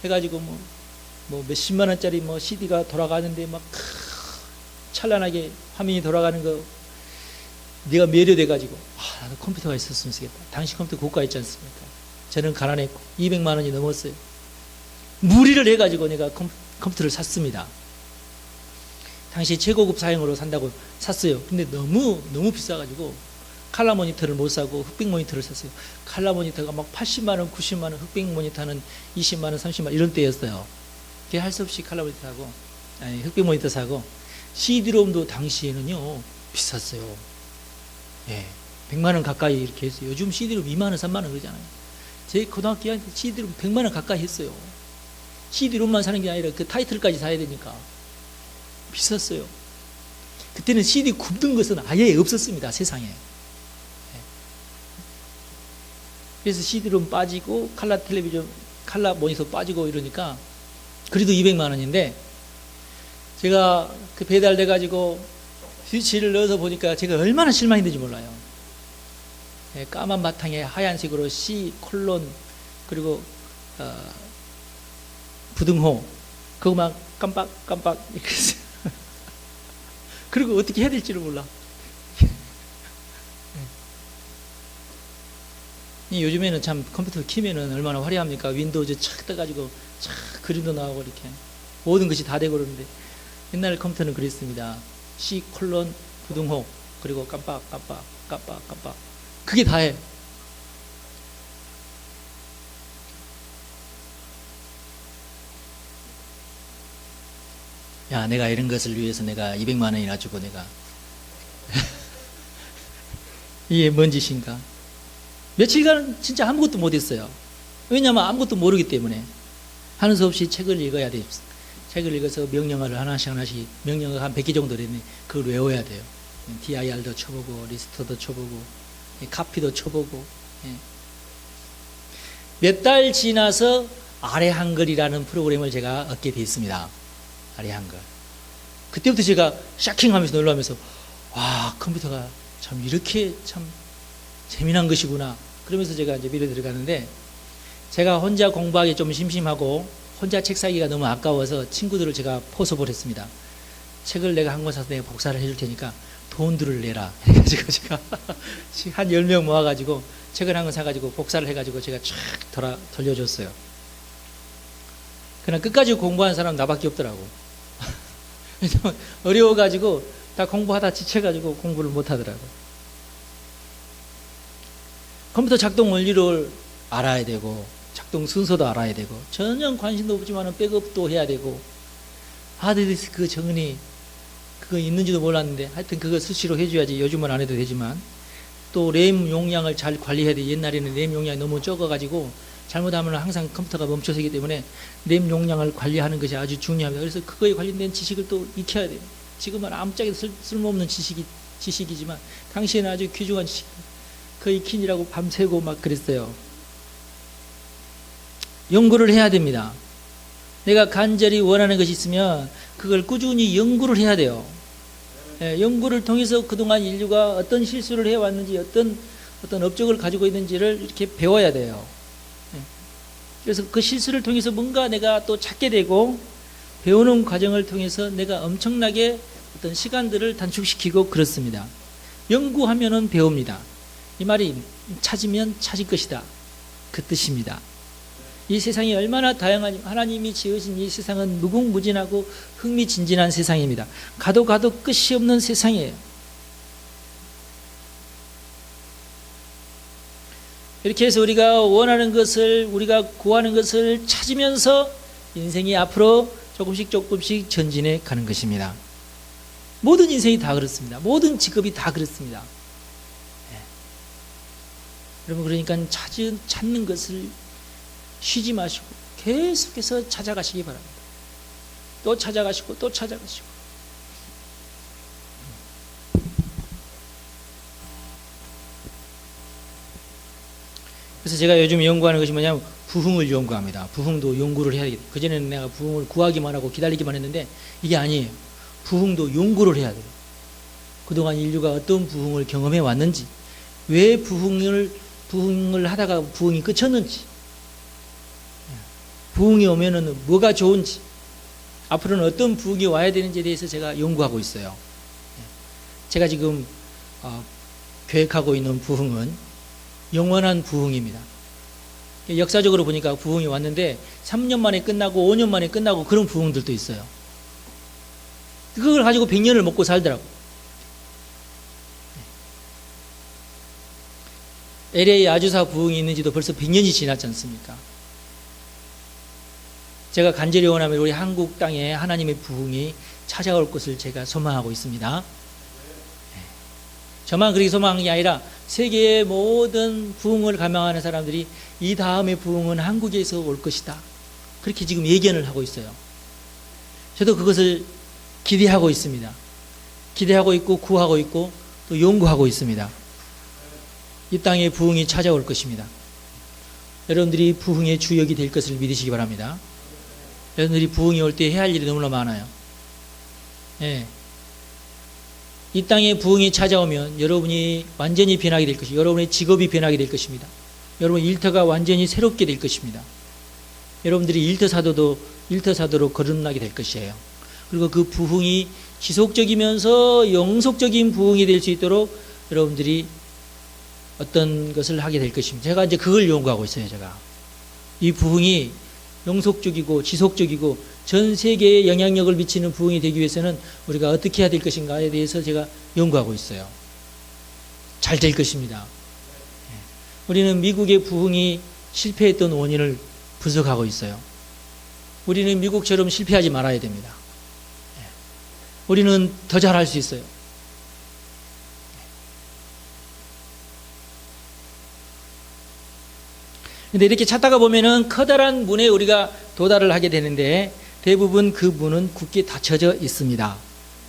해가지고 뭐 몇십만 원짜리 뭐 CD가 돌아가는데 막 찬란하게 화면이 돌아가는 거 내가 매료돼가지고 나도 컴퓨터가 있었으면 쓰겠다. 당시 컴퓨터 고가있지 않습니까? 저는 가난했고 200만 원이 넘었어요. 무리를 해가지고 내가 컴퓨터를 샀습니다. 당시 최고급 사양으로 산다고 샀어요. 근데 너무 비싸가지고 칼라 모니터를 못 사고 흑백 모니터를 샀어요. 칼라 모니터가 막 80만 원, 90만 원, 흑백 모니터는 20만 원, 30만 원 이런 때였어요. 그게 할 수 없이 칼라 모니터 사고, 흑백 모니터 사고, CD롬도 당시에는요 비쌌어요. 예, 100만 원 가까이 이렇게 했어요. 요즘 CD롬 2만 원, 3만 원 그러잖아요. 제 고등학교 2학년 때 CD롬 100만 원 가까이 했어요. CD롬만 사는 게 아니라 그 타이틀까지 사야 되니까 비쌌어요. 그때는 CD 굽는 것은 아예 없었습니다, 세상에. 그래서 CD롬 빠지고 칼라 텔레비전, 칼라 모니터 빠지고 이러니까 그래도 200만 원인데 제가 그 배달돼 가지고 스위치를 넣어서 보니까 제가 얼마나 실망했는지 몰라요. 까만 바탕에 하얀색으로 C 콜론 그리고 부등호 그거 막 깜빡깜빡 이렇게 했어요. 그리고 어떻게 해야 될지를 몰라. 요즘에는 참 컴퓨터 키면은 얼마나 화려합니까? 윈도우즈 착 떠가지고 착 그림도 나오고 이렇게 모든 것이 다 되고 그러는데 옛날 컴퓨터는 그랬습니다. C 콜론 부등호 그리고 깜빡깜빡 깜빡깜빡 그게 다예요. 야, 내가 이런 것을 위해서 내가 200만 원이나 주고 내가 이게 뭔 짓인가? 며칠간 진짜 아무것도 못했어요. 왜냐하면 아무것도 모르기 때문에. 하는 수 없이 책을 읽어야 돼요. 책을 읽어서 명령어를 하나씩 명령어 한 100개 정도 되네. 그걸 외워야 돼요. DIR도 쳐보고 리스트도 쳐보고 카피도 쳐보고. 몇 달 지나서 아래 한글이라는 프로그램을 제가 얻게 됐습니다. 아래 한글. 그때부터 제가 샤킹하면서 놀라면서 와, 컴퓨터가 참 이렇게 참 재미난 것이구나. 그러면서 제가 이제 미래 들어가는데 제가 혼자 공부하기 좀 심심하고 혼자 책 사기가 너무 아까워서 친구들을 제가 포섭을 했습니다. 책을 내가 한 권 사서 내가 복사를 해줄 테니까 돈들을 내라. 해가지고 제가 한 10명 모아가지고 책을 한 권 사가지고 복사를 해가지고 제가 쫙 돌려줬어요. 그러나 끝까지 공부한 사람 나밖에 없더라고. 어려워가지고 다 공부하다 지쳐가지고 공부를 못하더라고. 컴퓨터 작동 원리를 알아야 되고 작동 순서도 알아야 되고 전혀 관심도 없지만 백업도 해야 되고 하드디스크 정리 그거 있는지도 몰랐는데 하여튼 그거 수시로 해줘야지. 요즘은 안 해도 되지만 또 램 용량을 잘 관리해야 돼. 옛날에는 램 용량이 너무 적어가지고 잘못하면 항상 컴퓨터가 멈춰서기 때문에 램 용량을 관리하는 것이 아주 중요합니다. 그래서 그거에 관련된 지식을 또 익혀야 돼요. 지금은 아무짝에 쓸모없는 지식이지만 당시에는 아주 귀중한 지식. 그 익히느라고 밤새고 막 그랬어요. 연구를 해야 됩니다. 내가 간절히 원하는 것이 있으면 그걸 꾸준히 연구를 해야 돼요. 연구를 통해서 그동안 인류가 어떤 실수를 해왔는지 어떤 업적을 가지고 있는지를 이렇게 배워야 돼요. 그래서 그 실수를 통해서 뭔가 내가 또 찾게 되고 배우는 과정을 통해서 내가 엄청나게 어떤 시간들을 단축시키고 그렇습니다. 연구하면은 배웁니다. 이 말이 찾으면 찾을 것이다. 그 뜻입니다. 이 세상이 얼마나 다양한 하나님이 지으신 이 세상은 무궁무진하고 흥미진진한 세상입니다. 가도 끝이 없는 세상이에요. 이렇게 해서 우리가 원하는 것을 우리가 구하는 것을 찾으면서 인생이 앞으로 조금씩 전진해 가는 것입니다. 모든 인생이 다 그렇습니다. 모든 직업이 다 그렇습니다. 여러분 그러니까 찾는 것을 쉬지 마시고 계속해서 찾아가시기 바랍니다. 또 찾아가시고 또 찾아가시고. 그래서 제가 요즘 연구하는 것이 뭐냐면 부흥을 연구합니다. 부흥도 연구를 해야 되겠다. 그전에는 내가 부흥을 구하기만 하고 기다리기만 했는데 이게 아니에요. 부흥도 연구를 해야 돼요. 그동안 인류가 어떤 부흥을 경험해 왔는지, 왜 부흥을 하다가 부흥이 끝쳤는지, 부흥이 오면은 뭐가 좋은지, 앞으로는 어떤 부흥이 와야 되는지에 대해서 제가 연구하고 있어요. 제가 지금 계획하고 있는 부흥은 영원한 부흥입니다. 역사적으로 보니까 부흥이 왔는데 3년 만에 끝나고 5년 만에 끝나고 그런 부흥들도 있어요. 그걸 가지고 100년을 먹고 살더라고. LA 아주사 부흥이 있는지도 벌써 100년이 지났지 않습니까? 제가 간절히 원하면 우리 한국 땅에 하나님의 부흥이 찾아올 것을 제가 소망하고 있습니다. 저만 그렇게 소망하는 게 아니라 세계의 모든 부흥을 감당하는 사람들이 이 다음의 부흥은 한국에서 올 것이다. 그렇게 지금 예견을 하고 있어요. 저도 그것을 기대하고 있습니다. 기대하고 있고 구하고 있고 또 연구하고 있습니다. 이 땅에 부흥이 찾아올 것입니다. 여러분들이 부흥의 주역이 될 것을 믿으시기 바랍니다. 여러분들이 부흥이 올 때 해야 할 일이 너무나 많아요. 이 땅에 부흥이 찾아오면 여러분이 완전히 변하게 될 것이고 여러분의 직업이 변하게 될 것입니다. 여러분의 일터가 완전히 새롭게 될 것입니다. 여러분들이 일터사도로 거듭나게 될 것이에요. 그리고 그 부흥이 지속적이면서 영속적인 부흥이 될 수 있도록 여러분들이 어떤 것을 하게 될 것입니다. 제가 이제 그걸 연구하고 있어요. 제가 이 부흥이 영속적이고 지속적이고 전 세계에 영향력을 미치는 부흥이 되기 위해서는 우리가 어떻게 해야 될 것인가에 대해서 제가 연구하고 있어요. 잘 될 것입니다. 우리는 미국의 부흥이 실패했던 원인을 분석하고 있어요. 우리는 미국처럼 실패하지 말아야 됩니다. 우리는 더 잘할 수 있어요. 근데 이렇게 찾다가 보면은 커다란 문에 우리가 도달을 하게 되는데 대부분 그 문은 굳게 닫혀져 있습니다.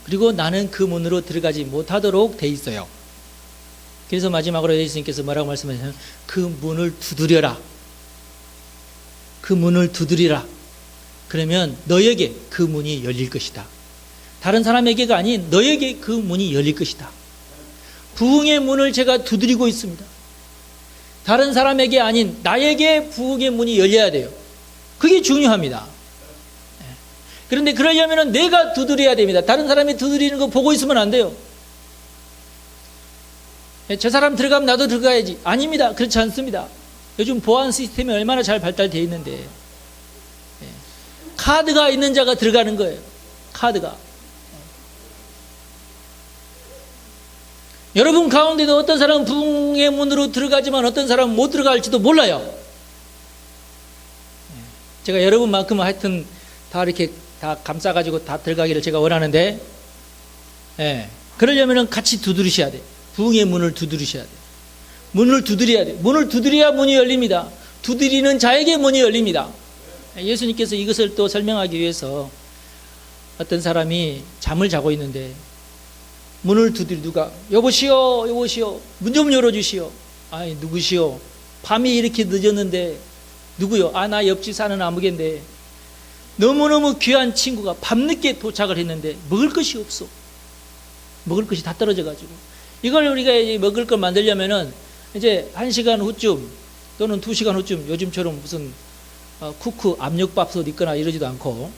그리고 나는 그 문으로 들어가지 못하도록 돼 있어요. 그래서 마지막으로 예수님께서 뭐라고 말씀하셨냐면 그 문을 두드려라. 그 문을 두드리라. 그러면 너에게 그 문이 열릴 것이다. 다른 사람에게가 아닌 너에게 그 문이 열릴 것이다. 부흥의 문을 제가 두드리고 있습니다. 다른 사람에게 아닌 나에게 부흥의 문이 열려야 돼요. 그게 중요합니다. 그런데 그러려면 내가 두드려야 됩니다. 다른 사람이 두드리는 거 보고 있으면 안 돼요. 저 사람 들어가면 나도 들어가야지. 아닙니다. 그렇지 않습니다. 요즘 보안 시스템이 얼마나 잘 발달되어 있는데 카드가 있는 자가 들어가는 거예요. 카드가. 여러분 가운데도 어떤 사람은 부흥의 문으로 들어가지만 어떤 사람은 못 들어갈지도 몰라요. 제가 여러분만큼은 하여튼 다 이렇게 다 감싸가지고 다 들어가기를 제가 원하는데, 그러려면 같이 두드리셔야 돼. 부흥의 문을 두드리셔야 돼. 문을 두드려야 돼. 문을 두드려야 문이 열립니다. 두드리는 자에게 문이 열립니다. 예수님께서 이것을 또 설명하기 위해서 어떤 사람이 잠을 자고 있는데 문을 누가 여보시오 여보시오 문 좀 열어주시오. 아이 누구시오? 밤이 이렇게 늦었는데 누구요? 아 나 옆집 사는 아무개인데 너무너무 귀한 친구가 밤늦게 도착을 했는데 먹을 것이 없어. 먹을 것이 다 떨어져 가지고 이걸 우리가 먹을 걸 만들려면은 이제 1시간 후쯤 또는 2시간 후쯤 요즘처럼 무슨 쿠크 압력밥솥 있거나 이러지도 않고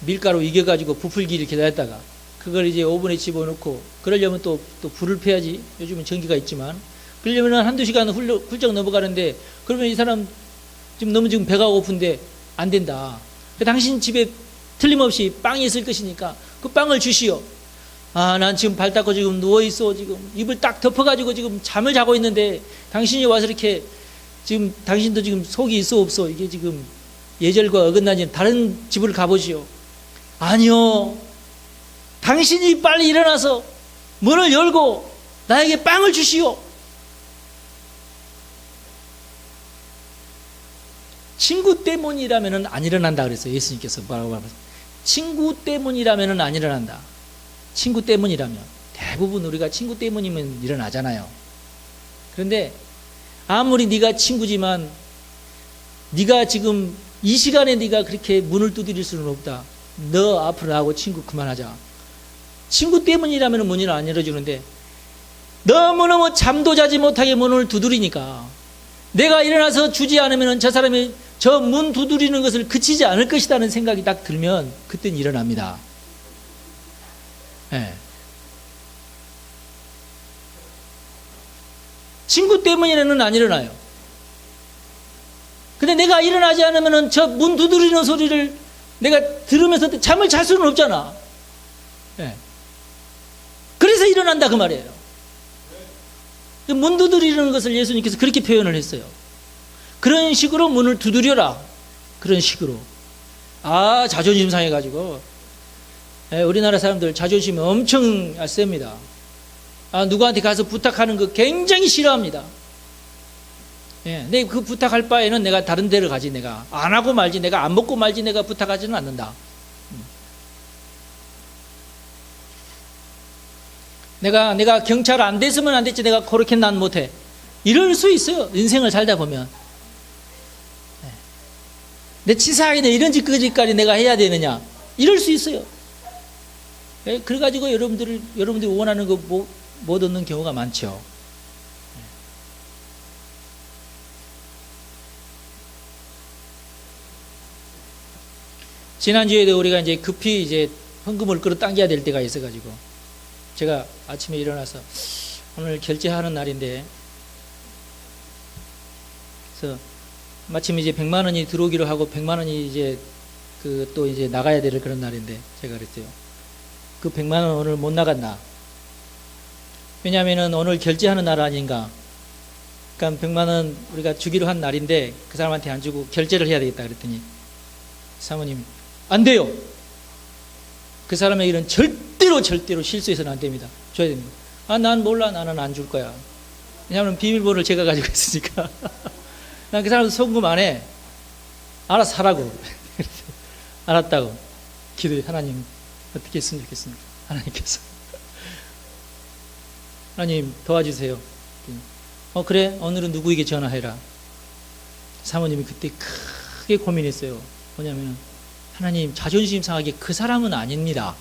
밀가루 이겨가지고 부풀기를 기다렸다가 그걸 이제 오븐에 집어넣고 그러려면 또 불을 펴야지. 요즘은 전기가 있지만 그러려면 한두 시간 훌쩍 넘어가는데 그러면 이 사람 지금 배가 고픈데 안 된다. 당신 집에 틀림없이 빵이 있을 것이니까 그 빵을 주시오. 아, 난 지금 발 닦고 지금 누워있어. 지금 입을 딱 덮어가지고 지금 잠을 자고 있는데 당신이 와서 이렇게 지금 당신도 지금 속이 있어 없어? 이게 지금 예절과 어긋나지 다른 집을 가보시오. 아니요. 당신이 빨리 일어나서 문을 열고 나에게 빵을 주시오. 친구 때문이라면 안 일어난다 그랬어요. 예수님께서 뭐라고 말했어요? 친구 때문이라면 안 일어난다. 친구 때문이라면 대부분 우리가 친구 때문이면 일어나잖아요. 그런데 아무리 네가 친구지만 네가 지금 이 시간에 네가 그렇게 문을 두드릴 수는 없다. 너 앞으로 나하고 친구 그만하자. 친구 때문이라면 문을 안 열어주는데 너무너무 잠도 자지 못하게 문을 두드리니까 내가 일어나서 주지 않으면 저 사람이 저 문 두드리는 것을 그치지 않을 것이라는 생각이 딱 들면 그땐 일어납니다. 친구 때문에는 안 일어나요. 근데 내가 일어나지 않으면 저 문 두드리는 소리를 내가 들으면서 잠을 잘 수는 없잖아. 그래서 일어난다 그 말이에요. 문 두드리는 것을 예수님께서 그렇게 표현을 했어요. 그런 식으로 문을 두드려라. 그런 식으로. 아, 자존심 상해가지고. 우리나라 사람들 자존심이 엄청 셉니다. 아, 누구한테 가서 부탁하는 거 굉장히 싫어합니다. 내 그 부탁할 바에는 내가 다른 데를 가지. 내가 안 하고 말지, 내가 안 먹고 말지, 내가 부탁하지는 않는다. 내가 경찰 안 됐으면 안 됐지, 내가 그렇게 난 못해. 이럴 수 있어요. 인생을 살다 보면. 내 치사하게 이런 짓까지 내가 해야 되느냐. 이럴 수 있어요. 그래가지고 여러분들이 원하는 거 못 얻는 경우가 많죠. 지난주에도 우리가 이제 급히 이제 헌금을 끌어당겨야 될 때가 있어가지고 제가 아침에 일어나서 오늘 결제하는 날인데 그래서 마침 이제 100만 원이 들어오기로 하고 100만 원이 이제 또 이제 나가야 될 그런 날인데 제가 그랬어요. 그 100만 원 오늘 못 나갔나? 왜냐하면은 오늘 결제하는 날 아닌가? 그러니까 100만 원 우리가 주기로 한 날인데 그 사람한테 안 주고 결제를 해야 되겠다 그랬더니 사모님 안 돼요. 그 사람의 일은 절대로 실수해서는 안 됩니다. 줘야 됩니다. 아, 난 몰라. 나는 안 줄 거야. 왜냐하면 비밀번호를 제가 가지고 있으니까. 난 그 사람도 송금 안 해. 알아서 하라고. 알았다고. 기도해. 하나님 어떻게 했으면 좋겠습니까? 하나님께서. 하나님 도와주세요. 그래? 오늘은 누구에게 전화해라. 사모님이 그때 크게 고민했어요. 뭐냐면 하나님 자존심 상하게 그 사람은 아닙니다.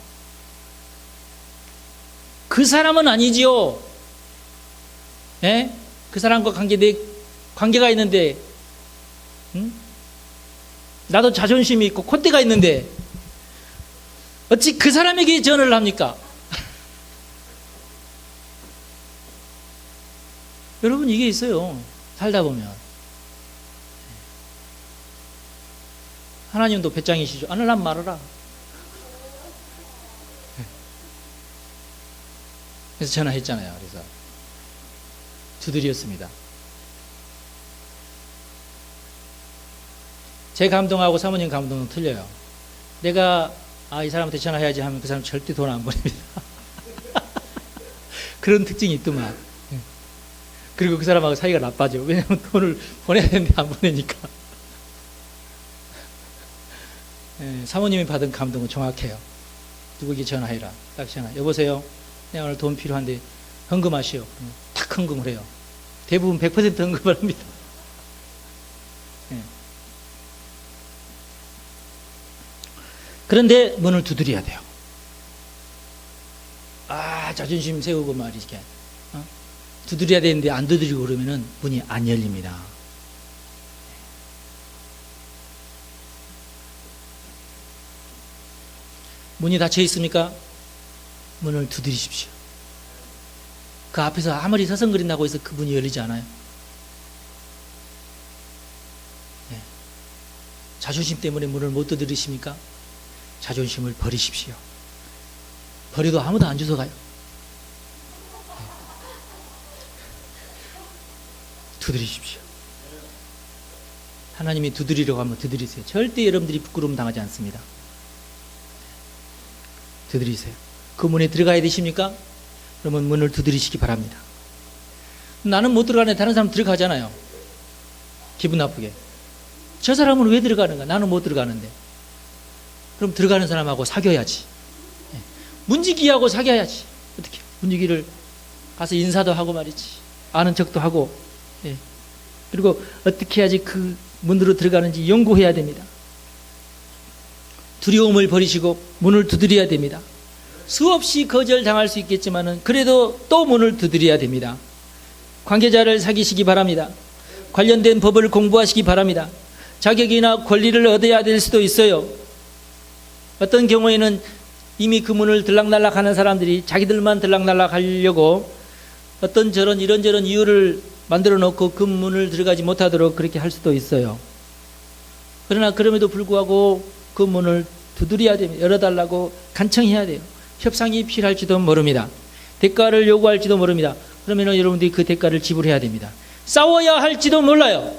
그 사람은 아니지요. 그 사람과 관계가 있는데, 응? 나도 자존심이 있고 콧대가 있는데 어찌 그 사람에게 전화를 합니까? 여러분 이게 있어요. 살다 보면. 하나님도 배짱이시죠. 안 하려면 말아라. 그래서 전화했잖아요. 그래서 두드렸습니다. 제 감동하고 사모님 감동은 틀려요. 내가 이 사람한테 전화해야지 하면 그 사람 절대 돈 안 보냅니다. 그런 특징이 있더만. 그리고 그 사람하고 사이가 나빠져. 왜냐하면 돈을 보내야 되는데 안 보내니까. 사모님이 받은 감동은 정확해요. 누구에게 전화해라. 딱 전화. 여보세요. 내가 오늘 돈 필요한데 헌금하시오. 탁 헌금을 해요. 대부분 100% 헌금을 합니다. 그런데 문을 두드려야 돼요. 자존심 세우고 말이지. 두드려야 되는데 안 두드리고 그러면은 문이 안 열립니다. 문이 닫혀 있습니까? 문을 두드리십시오. 그 앞에서 아무리 서성거린다고 해서 그 문이 열리지 않아요. 자존심 때문에 문을 못 두드리십니까? 자존심을 버리십시오. 버려도 아무도 안 주워가요. 두드리십시오. 하나님이 두드리려고 하면 두드리세요. 절대 여러분들이 부끄러움 당하지 않습니다. 두드리세요. 그 문에 들어가야 되십니까? 그러면 문을 두드리시기 바랍니다. 나는 못 들어가는데 다른 사람 들어가잖아요. 기분 나쁘게. 저 사람은 왜 들어가는가? 나는 못 들어가는데. 그럼 들어가는 사람하고 사귀어야지. 문지기하고 사귀어야지. 어떻게? 문지기를 가서 인사도 하고 말이지. 아는 척도 하고. 그리고 어떻게 해야지 그 문으로 들어가는지 연구해야 됩니다. 두려움을 버리시고 문을 두드려야 됩니다. 수없이 거절당할 수 있겠지만은 그래도 또 문을 두드려야 됩니다. 관계자를 사귀시기 바랍니다. 관련된 법을 공부하시기 바랍니다. 자격이나 권리를 얻어야 될 수도 있어요. 어떤 경우에는 이미 그 문을 들락날락 하는 사람들이 자기들만 들락날락 하려고 어떤 저런 이런저런 이유를 만들어 놓고 그 문을 들어가지 못하도록 그렇게 할 수도 있어요. 그러나 그럼에도 불구하고 그 문을 두드려야 됩니다. 열어달라고 간청해야 돼요. 협상이 필요할지도 모릅니다. 대가를 요구할지도 모릅니다. 그러면 여러분들이 그 대가를 지불해야 됩니다. 싸워야 할지도 몰라요.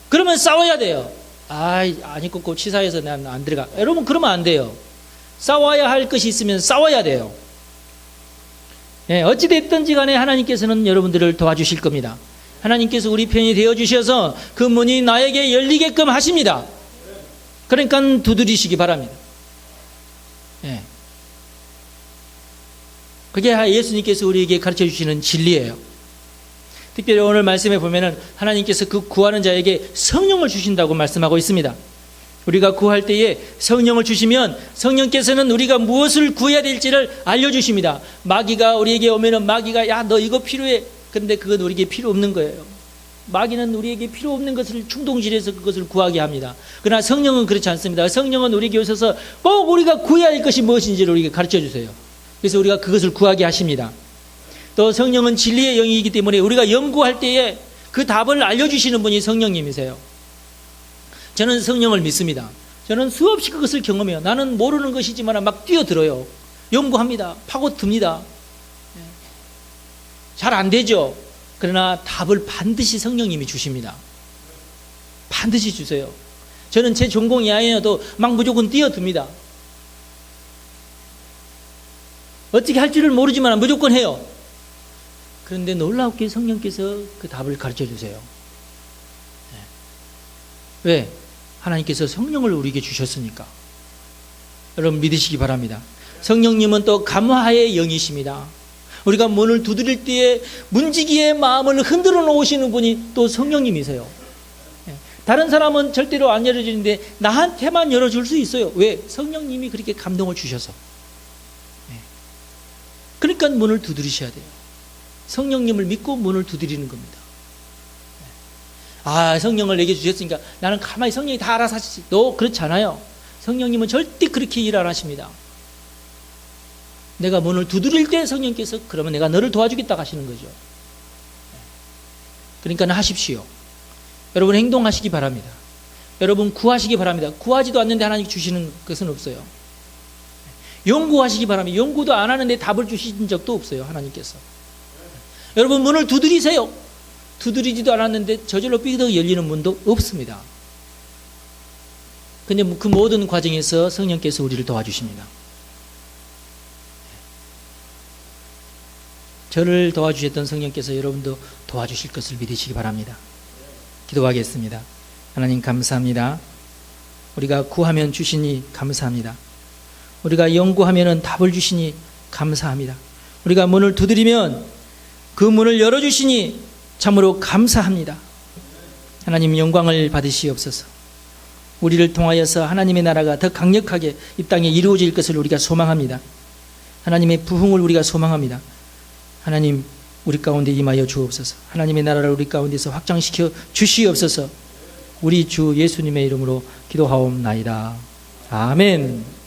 그러면 싸워야 돼요. 아니 꼭 치사해서 난 안 들어가. 여러분 그러면 안 돼요. 싸워야 할 것이 있으면 싸워야 돼요. 어찌됐든지 간에 하나님께서는 여러분들을 도와주실 겁니다. 하나님께서 우리 편이 되어주셔서 그 문이 나에게 열리게끔 하십니다. 그러니까 두드리시기 바랍니다. 그게 예수님께서 우리에게 가르쳐 주시는 진리예요. 특별히 오늘 말씀에 보면은 하나님께서 그 구하는 자에게 성령을 주신다고 말씀하고 있습니다. 우리가 구할 때에 성령을 주시면 성령께서는 우리가 무엇을 구해야 될지를 알려주십니다. 마귀가 우리에게 오면은 마귀가 야, 너 이거 필요해. 근데 그건 우리에게 필요 없는 거예요. 마귀는 우리에게 필요 없는 것을 충동질해서 그것을 구하게 합니다. 그러나 성령은 그렇지 않습니다. 성령은 우리에게 오셔서 꼭 우리가 구해야 할 것이 무엇인지를 우리에게 가르쳐 주세요. 그래서 우리가 그것을 구하게 하십니다. 또 성령은 진리의 영이기 때문에 우리가 연구할 때에 그 답을 알려주시는 분이 성령님이세요. 저는 성령을 믿습니다. 저는 수없이 그것을 경험해요. 나는 모르는 것이지만 막 뛰어들어요. 연구합니다. 파고듭니다. 잘 안 되죠. 그러나 답을 반드시 성령님이 주십니다. 반드시 주세요. 저는 제 전공이 아니어도 막 무조건 뛰어듭니다. 어떻게 할 줄을 모르지만 무조건 해요. 그런데 놀랍게 성령께서 그 답을 가르쳐 주세요. 왜? 하나님께서 성령을 우리에게 주셨으니까. 여러분 믿으시기 바랍니다. 성령님은 또 감화의 영이십니다. 우리가 문을 두드릴 때에 문지기의 마음을 흔들어 놓으시는 분이 또 성령님이세요. 다른 사람은 절대로 안 열어주는데 나한테만 열어줄 수 있어요. 왜? 성령님이 그렇게 감동을 주셔서. 그러니까 문을 두드리셔야 돼요. 성령님을 믿고 문을 두드리는 겁니다. 성령을 내게 주셨으니까 나는 가만히 성령이 다 알아서 하시지. 너 그렇지 않아요. 성령님은 절대 그렇게 일 안 하십니다. 내가 문을 두드릴 때 성령께서 그러면 내가 너를 도와주겠다 하시는 거죠. 그러니까 하십시오. 여러분 행동하시기 바랍니다. 여러분 구하시기 바랍니다. 구하지도 않는데 하나님 주시는 것은 없어요. 연구하시기 바랍니다. 연구도 안 하는데 답을 주신 적도 없어요, 하나님께서. 여러분, 문을 두드리세요. 두드리지도 않았는데 저절로 삐득 열리는 문도 없습니다. 근데 그 모든 과정에서 성령께서 우리를 도와주십니다. 저를 도와주셨던 성령께서 여러분도 도와주실 것을 믿으시기 바랍니다. 기도하겠습니다. 하나님 감사합니다. 우리가 구하면 주시니 감사합니다. 우리가 연구하면 답을 주시니 감사합니다. 우리가 문을 두드리면 그 문을 열어주시니 참으로 감사합니다. 하나님 영광을 받으시옵소서. 우리를 통하여서 하나님의 나라가 더 강력하게 이 땅에 이루어질 것을 우리가 소망합니다. 하나님의 부흥을 우리가 소망합니다. 하나님 우리 가운데 임하여 주옵소서. 하나님의 나라를 우리 가운데서 확장시켜 주시옵소서. 우리 주 예수님의 이름으로 기도하옵나이다. 아멘.